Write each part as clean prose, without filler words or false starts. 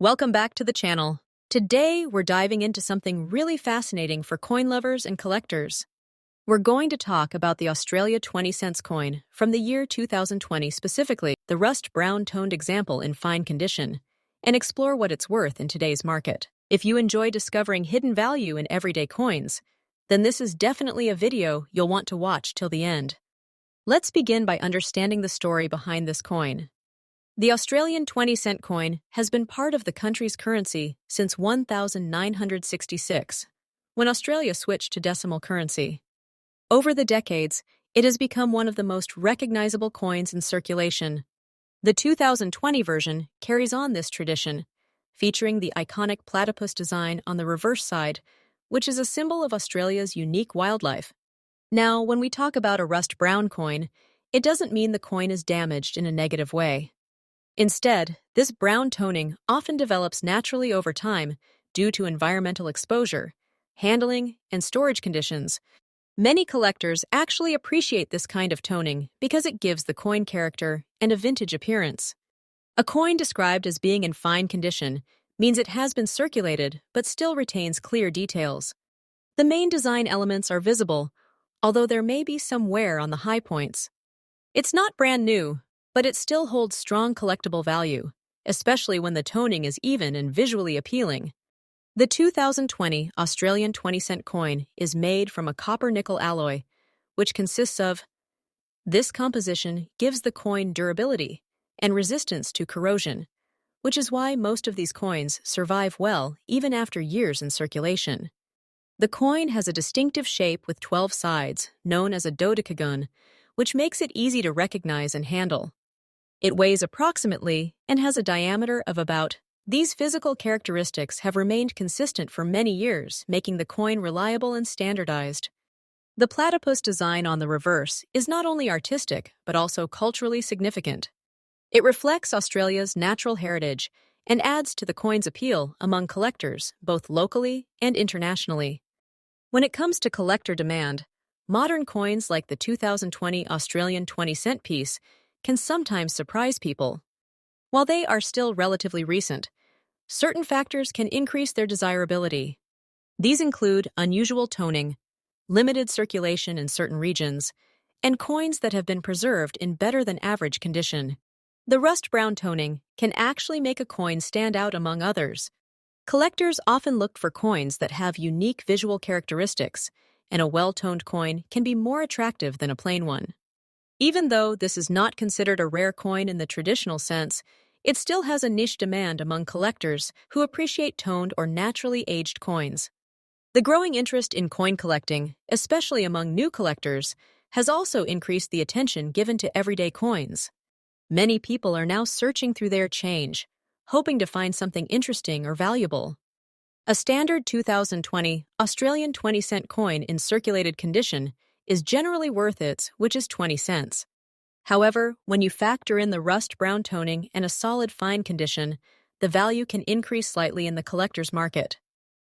Welcome back to the channel. Today, we're diving into something really fascinating for coin lovers and collectors. We're going to talk about the Australia 20 cents coin from the year 2020, specifically the rust brown toned example in fine condition, and explore what it's worth in today's market. If you enjoy discovering hidden value in everyday coins, then this is definitely a video you'll want to watch till the end. Let's begin by understanding the story behind this coin. The Australian 20 cent coin has been part of the country's currency since 1966, when Australia switched to decimal currency. Over the decades, it has become one of the most recognizable coins in circulation. The 2020 version carries on this tradition, featuring the iconic platypus design on the reverse side, which is a symbol of Australia's unique wildlife. Now, when we talk about a rust brown coin, it doesn't mean the coin is damaged in a negative way. Instead, this brown toning often develops naturally over time due to environmental exposure, handling, and storage conditions. Many collectors actually appreciate this kind of toning because it gives the coin character and a vintage appearance. A coin described as being in fine condition means it has been circulated but still retains clear details. The main design elements are visible, although there may be some wear on the high points. It's not brand new, but it still holds strong collectible value, especially when the toning is even and visually appealing. The 2020 Australian 20 cent coin is made from a copper-nickel alloy, which consists of. This composition gives the coin durability and resistance to corrosion, which is why most of these coins survive well even after years in circulation. The coin has a distinctive shape with 12 sides, known as a dodecagon, which makes it easy to recognize and handle. It weighs approximately and has a diameter of about. These physical characteristics have remained consistent for many years, making the coin reliable and standardized. The platypus design on the reverse is not only artistic, but also culturally significant. It reflects Australia's natural heritage and adds to the coin's appeal among collectors, both locally and internationally. When it comes to collector demand, modern coins like the 2020 Australian 20 cent piece can sometimes surprise people. While they are still relatively recent, certain factors can increase their desirability. These include unusual toning, limited circulation in certain regions, and coins that have been preserved in better than average condition. The rust brown toning can actually make a coin stand out among others. Collectors often look for coins that have unique visual characteristics, and a well-toned coin can be more attractive than a plain one. Even though this is not considered a rare coin in the traditional sense, it still has a niche demand among collectors who appreciate toned or naturally aged coins. The growing interest in coin collecting, especially among new collectors, has also increased the attention given to everyday coins. Many people are now searching through their change, hoping to find something interesting or valuable. A standard 2020 Australian 20 cent coin in circulated condition is generally worth which is 20 cents. However, when you factor in the rust brown toning and a solid fine condition, the value can increase slightly in the collector's market.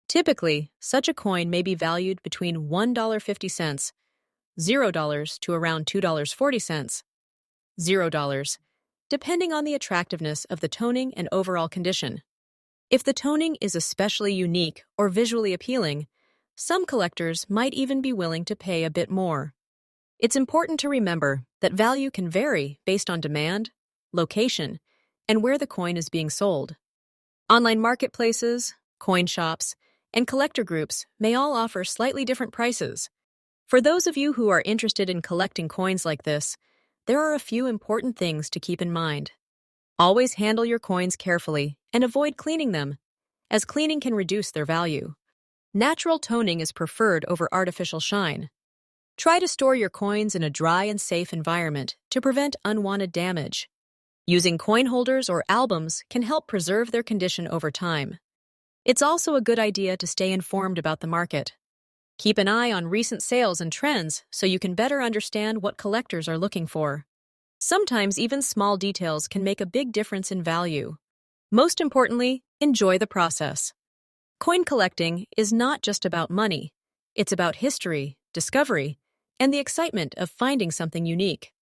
Typically, such a coin may be valued between $1.50, $0 to around $2.40, $0, depending on the attractiveness of the toning and overall condition. If the toning is especially unique or visually appealing, some collectors might even be willing to pay a bit more. It's important to remember that value can vary based on demand, location, and where the coin is being sold. Online marketplaces, coin shops, and collector groups may all offer slightly different prices. For those of you who are interested in collecting coins like this, there are a few important things to keep in mind. Always handle your coins carefully and avoid cleaning them, as cleaning can reduce their value. Natural toning is preferred over artificial shine. Try to store your coins in a dry and safe environment to prevent unwanted damage. Using coin holders or albums can help preserve their condition over time. It's also a good idea to stay informed about the market. Keep an eye on recent sales and trends so you can better understand what collectors are looking for. Sometimes even small details can make a big difference in value. Most importantly, enjoy the process. Coin collecting is not just about money. It's about history, discovery, and the excitement of finding something unique.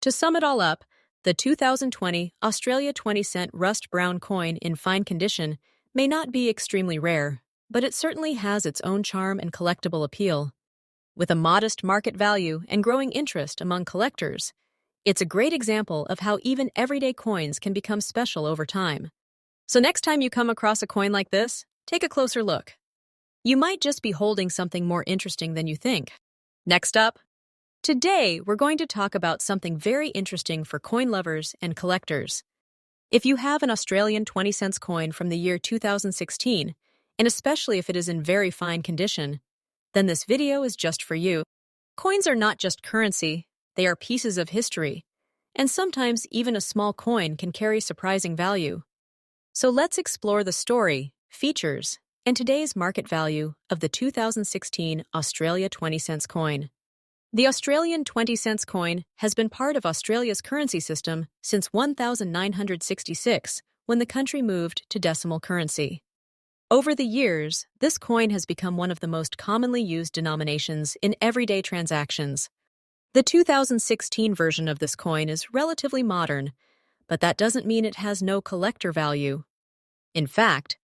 To sum it all up, The 2020 Australia 20-cent rust brown coin in fine condition may not be extremely rare, but it certainly has its own charm and collectible appeal. With a modest market value and growing interest among collectors, it's a great example of how even everyday coins can become special over time. So next time you come across a coin like this, take a closer look. You might just be holding something more interesting than you think. Next up, today we're going to talk about something very interesting for coin lovers and collectors. If you have an Australian 20-cent coin from the year 2016, and especially if it is in very fine condition, then this video is just for you. Coins are not just currency, they are pieces of history, and sometimes even a small coin can carry surprising value. So let's explore the story, features, and today's market value of the 2016 Australia 20-cent coin. The Australian 20-cent coin has been part of Australia's currency system since 1966, when the country moved to decimal currency. Over the years, this coin has become one of the most commonly used denominations in everyday transactions. The 2016 version of this coin is relatively modern, but that doesn't mean it has no collector value. In fact,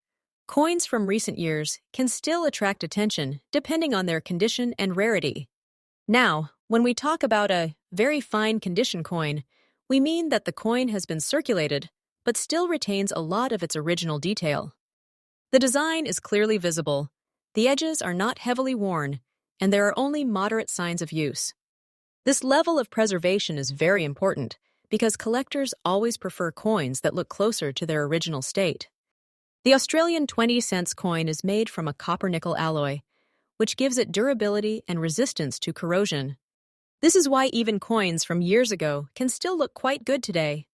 coins from recent years can still attract attention depending on their condition and rarity. Now, when we talk about a very fine condition coin, we mean that the coin has been circulated but still retains a lot of its original detail. The design is clearly visible, the edges are not heavily worn, and there are only moderate signs of use. This level of preservation is very important because collectors always prefer coins that look closer to their original state. The Australian 20-cent coin is made from a copper-nickel alloy, which gives it durability and resistance to corrosion. This is why even coins from years ago can still look quite good today.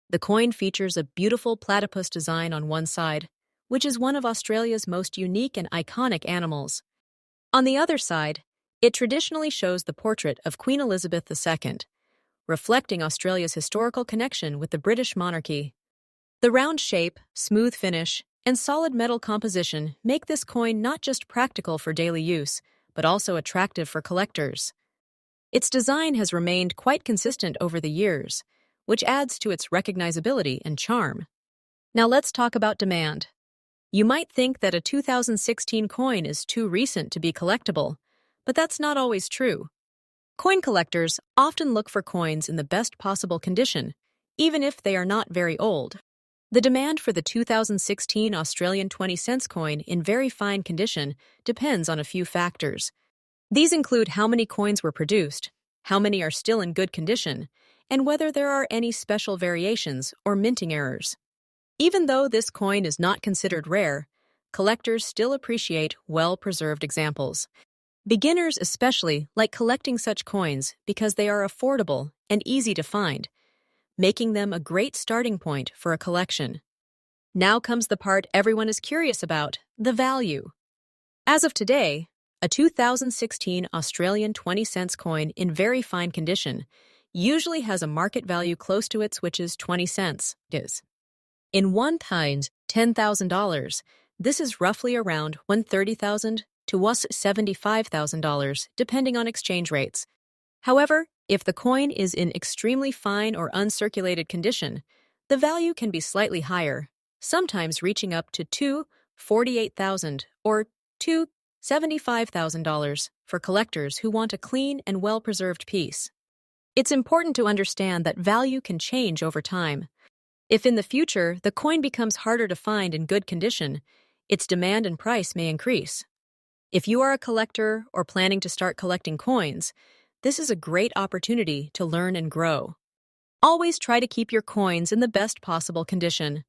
The coin features a beautiful platypus design on one side, which is one of Australia's most unique and iconic animals. On the other side, it traditionally shows the portrait of Queen Elizabeth II, reflecting Australia's historical connection with the British monarchy. The round shape, smooth finish, and solid metal composition make this coin not just practical for daily use, but also attractive for collectors. Its design has remained quite consistent over the years, which adds to its recognizability and charm. Now let's talk about demand. You might think that a 2016 coin is too recent to be collectible, but that's not always true. Coin collectors often look for coins in the best possible condition, even if they are not very old. The demand for the 2016 Australian 20-cent coin in very fine condition depends on a few factors. These include how many coins were produced, how many are still in good condition, and whether there are any special variations or minting errors. Even though this coin is not considered rare, collectors still appreciate well-preserved examples. Beginners especially like collecting such coins because they are affordable and easy to find, making them a great starting point for a collection. Now comes the part everyone is curious about, the value. As of today, a 2016 Australian 20-cent coin in very fine condition usually has a market value close to its, which is 20 cents. In $10,000, this is roughly around $130,000 to $75,000, depending on exchange rates. However, if the coin is in extremely fine or uncirculated condition, the value can be slightly higher, sometimes reaching up to $248,000 or $275,000 for collectors who want a clean and well-preserved piece. It's important to understand that value can change over time. If in the future the coin becomes harder to find in good condition, its demand and price may increase. If you are a collector or planning to start collecting coins, this is a great opportunity to learn and grow. Always try to keep your coins in the best possible condition.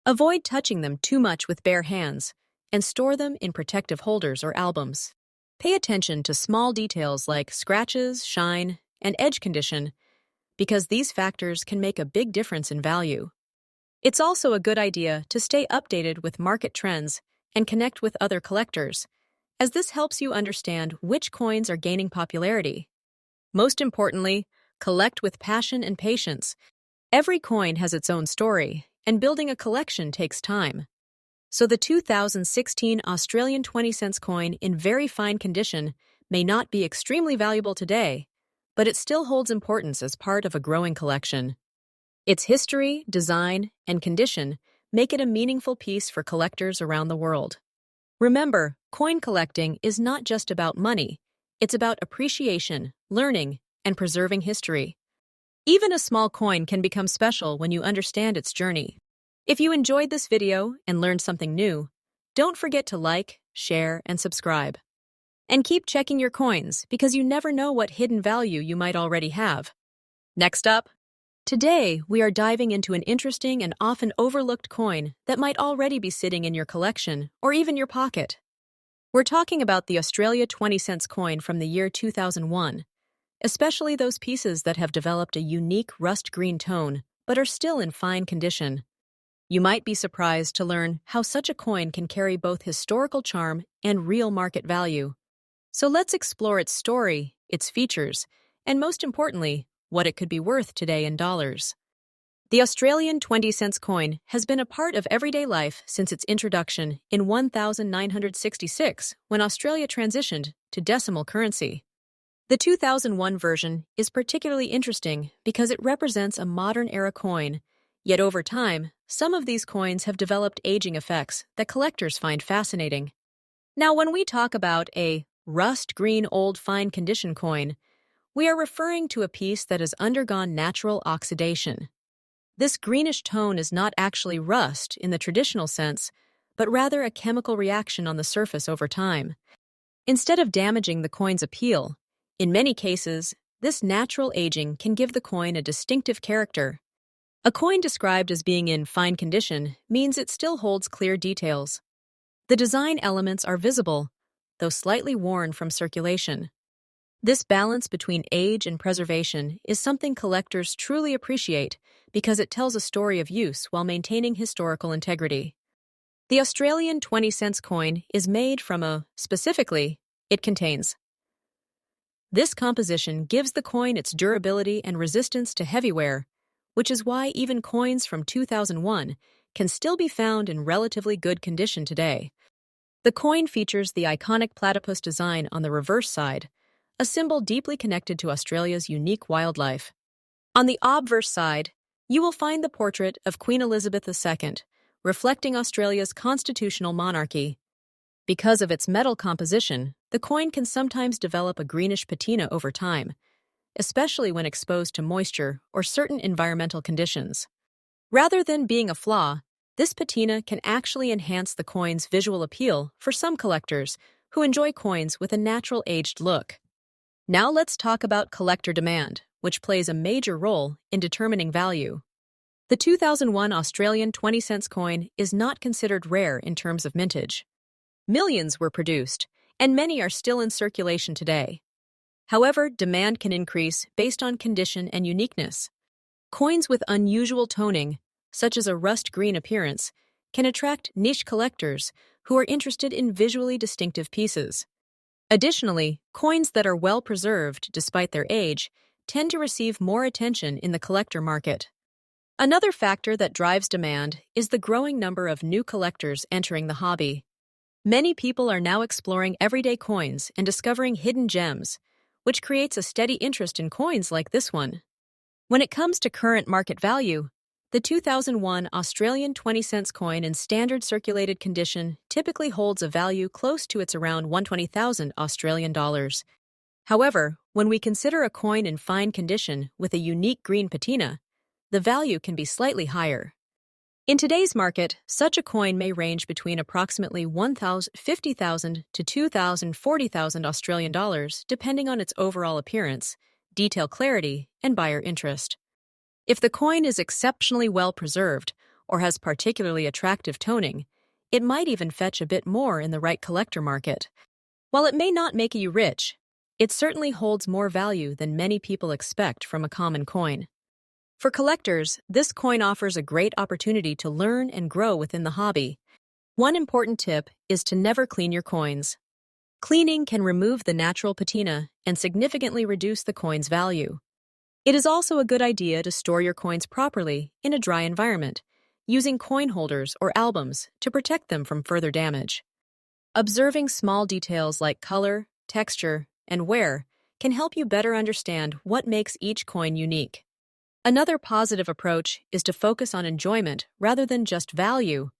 Avoid touching them too much with bare hands, and store them in protective holders or albums. Pay attention to small details like scratches, shine, and edge condition, because these factors can make a big difference in value. It's also a good idea to stay updated with market trends and connect with other collectors, as this helps you understand which coins are gaining popularity. Most importantly, collect with passion and patience. Every coin has its own story, and building a collection takes time. So the 2016 Australian 20-cent coin in very fine condition may not be extremely valuable today, but it still holds importance as part of a growing collection. Its history, design, and condition make it a meaningful piece for collectors around the world. Remember, coin collecting is not just about money, it's about appreciation, learning, and preserving history. Even a small coin can become special when you understand its journey. If you enjoyed this video and learned something new, don't forget to like, share, and subscribe. And keep checking your coins because you never know what hidden value you might already have. Next up, today we are diving into an interesting and often overlooked coin that might already be sitting in your collection or even your pocket. We're talking about the Australia 20-cents coin from the year 2001, especially those pieces that have developed a unique rust green tone but are still in fine condition. You might be surprised to learn how such a coin can carry both historical charm and real market value. So let's explore its story, its features, and most importantly, what it could be worth today in dollars. The Australian 20-cents coin has been a part of everyday life since its introduction in 1966 when Australia transitioned to decimal currency. The 2001 version is particularly interesting because it represents a modern-era coin, yet over time, some of these coins have developed aging effects that collectors find fascinating. Now, when we talk about a rust green old fine condition coin, we are referring to a piece that has undergone natural oxidation. This greenish tone is not actually rust in the traditional sense, but rather a chemical reaction on the surface over time. Instead of damaging the coin's appeal, in many cases, this natural aging can give the coin a distinctive character. A coin described as being in fine condition means it still holds clear details. The design elements are visible, though slightly worn from circulation. This balance between age and preservation is something collectors truly appreciate because it tells a story of use while maintaining historical integrity. The Australian 20-cents coin is made from specifically, it contains. This composition gives the coin its durability and resistance to heavy wear, which is why even coins from 2001 can still be found in relatively good condition today. The coin features the iconic platypus design on the reverse side, a symbol deeply connected to Australia's unique wildlife. On the obverse side, you will find the portrait of Queen Elizabeth II, reflecting Australia's constitutional monarchy. Because of its metal composition, the coin can sometimes develop a greenish patina over time, especially when exposed to moisture or certain environmental conditions. Rather than being a flaw, this patina can actually enhance the coin's visual appeal for some collectors who enjoy coins with a natural aged look. Now let's talk about collector demand, which plays a major role in determining value. The 2001 Australian 20-cents coin is not considered rare in terms of mintage. Millions were produced, and many are still in circulation today. However, demand can increase based on condition and uniqueness. Coins with unusual toning, such as a rust green appearance, can attract niche collectors who are interested in visually distinctive pieces. Additionally, coins that are well preserved despite their age tend to receive more attention in the collector market. Another factor that drives demand is the growing number of new collectors entering the hobby. Many people are now exploring everyday coins and discovering hidden gems, which creates a steady interest in coins like this one. When it comes to current market value, the 2001 Australian 20-cents coin in standard circulated condition typically holds a value close to its around 120,000 Australian dollars. However, when we consider a coin in fine condition with a unique green patina, the value can be slightly higher. In today's market, such a coin may range between approximately 1,050,000 to 2,040,000 Australian dollars, depending on its overall appearance, detail clarity, and buyer interest. If the coin is exceptionally well preserved or has particularly attractive toning, it might even fetch a bit more in the right collector market. While it may not make you rich, it certainly holds more value than many people expect from a common coin. For collectors, this coin offers a great opportunity to learn and grow within the hobby. One important tip is to never clean your coins. Cleaning can remove the natural patina and significantly reduce the coin's value. It is also a good idea to store your coins properly in a dry environment, using coin holders or albums to protect them from further damage. Observing small details like color, texture, and wear can help you better understand what makes each coin unique. Another positive approach is to focus on enjoyment rather than just value.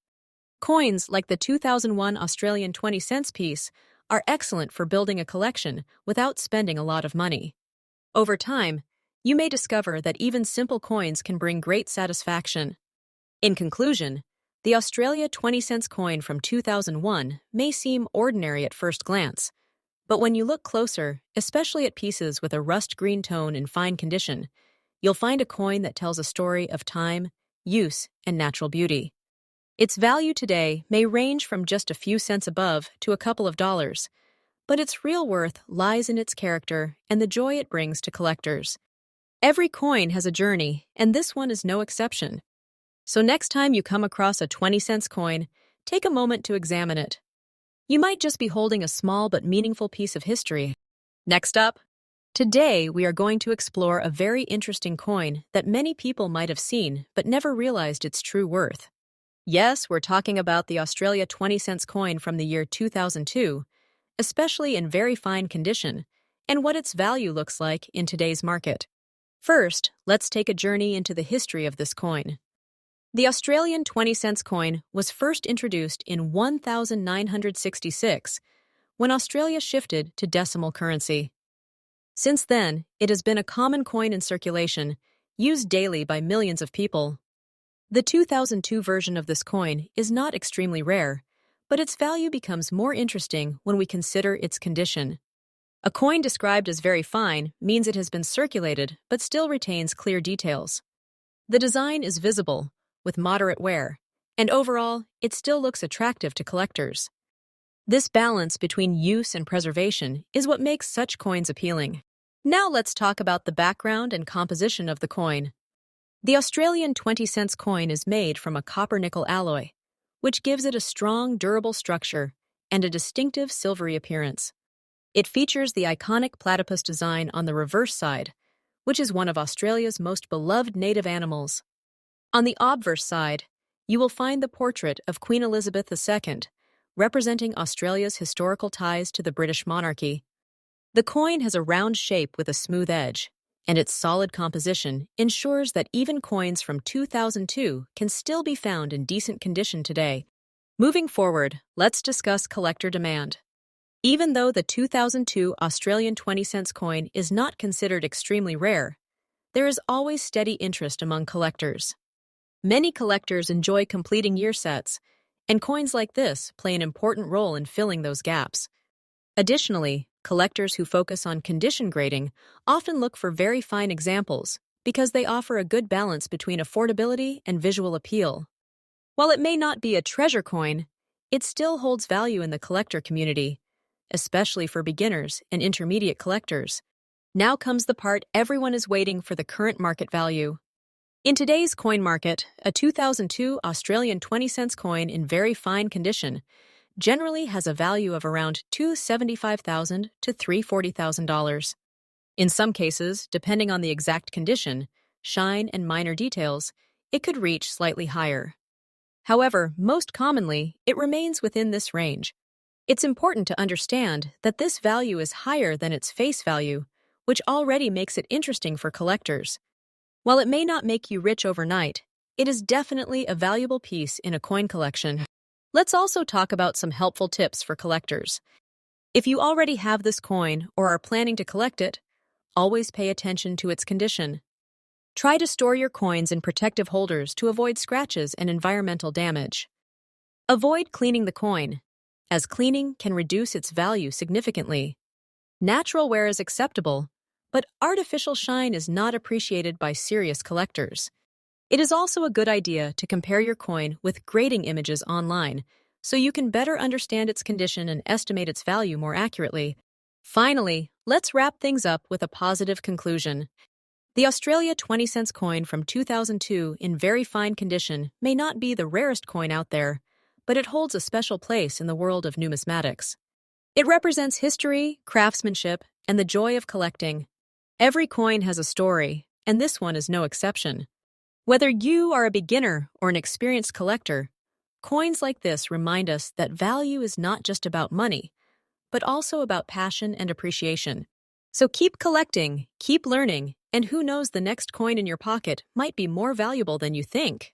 Coins like the 2001 Australian 20-cent piece are excellent for building a collection without spending a lot of money. Over time, you may discover that even simple coins can bring great satisfaction. In conclusion, the Australia 20-cent coin from 2001 may seem ordinary at first glance, but when you look closer, especially at pieces with a rust green tone in fine condition, you'll find a coin that tells a story of time, use, and natural beauty. Its value today may range from just a few cents above to a couple of dollars, but its real worth lies in its character and the joy it brings to collectors. Every coin has a journey, and this one is no exception. So next time you come across a 20-cent coin, take a moment to examine it. You might just be holding a small but meaningful piece of history. Next up, today we are going to explore a very interesting coin that many people might have seen but never realized its true worth. Yes, we're talking about the Australia 20-cent coin from the year 2002, especially in very fine condition, and what its value looks like in today's market. First, let's take a journey into the history of this coin. The Australian 20-cent coin was first introduced in 1966, when Australia shifted to decimal currency. Since then, it has been a common coin in circulation, used daily by millions of people. The 2002 version of this coin is not extremely rare, but its value becomes more interesting when we consider its condition. A coin described as very fine means it has been circulated but still retains clear details. The design is visible, with moderate wear, and overall, it still looks attractive to collectors. This balance between use and preservation is what makes such coins appealing. Now let's talk about the background and composition of the coin. The Australian 20-cent coin is made from a copper-nickel alloy, which gives it a strong, durable structure and a distinctive silvery appearance. It features the iconic platypus design on the reverse side, which is one of Australia's most beloved native animals. On the obverse side, you will find the portrait of Queen Elizabeth II, representing Australia's historical ties to the British monarchy. The coin has a round shape with a smooth edge, and its solid composition ensures that even coins from 2002 can still be found in decent condition today. Moving forward, let's discuss collector demand. Even though the 2002 Australian 20-cent coin is not considered extremely rare, there is always steady interest among collectors. Many collectors enjoy completing year sets, and coins like this play an important role in filling those gaps. Additionally, collectors who focus on condition grading often look for very fine examples because they offer a good balance between affordability and visual appeal. While it may not be a treasure coin, it still holds value in the collector community, especially for beginners and intermediate collectors. Now comes the part everyone is waiting for: the current market value. In today's coin market, a 2002 Australian 20-cent coin in very fine condition generally has a value of around $275,000 to $340,000. In some cases, depending on the exact condition, shine, and minor details, it could reach slightly higher. However, most commonly, it remains within this range. It's important to understand that this value is higher than its face value, which already makes it interesting for collectors. While it may not make you rich overnight, it is definitely a valuable piece in a coin collection. Let's also talk about some helpful tips for collectors. If you already have this coin or are planning to collect it, always pay attention to its condition. Try to store your coins in protective holders to avoid scratches and environmental damage. Avoid cleaning the coin, as cleaning can reduce its value significantly. Natural wear is acceptable, but artificial shine is not appreciated by serious collectors. It is also a good idea to compare your coin with grading images online so you can better understand its condition and estimate its value more accurately. Finally, let's wrap things up with a positive conclusion. The Australia 20-cent coin from 2002 in very fine condition may not be the rarest coin out there, but it holds a special place in the world of numismatics. It represents history, craftsmanship, and the joy of collecting. Every coin has a story, and this one is no exception. Whether you are a beginner or an experienced collector, coins like this remind us that value is not just about money, but also about passion and appreciation. So keep collecting, keep learning, And who knows, the next coin in your pocket might be more valuable than you think.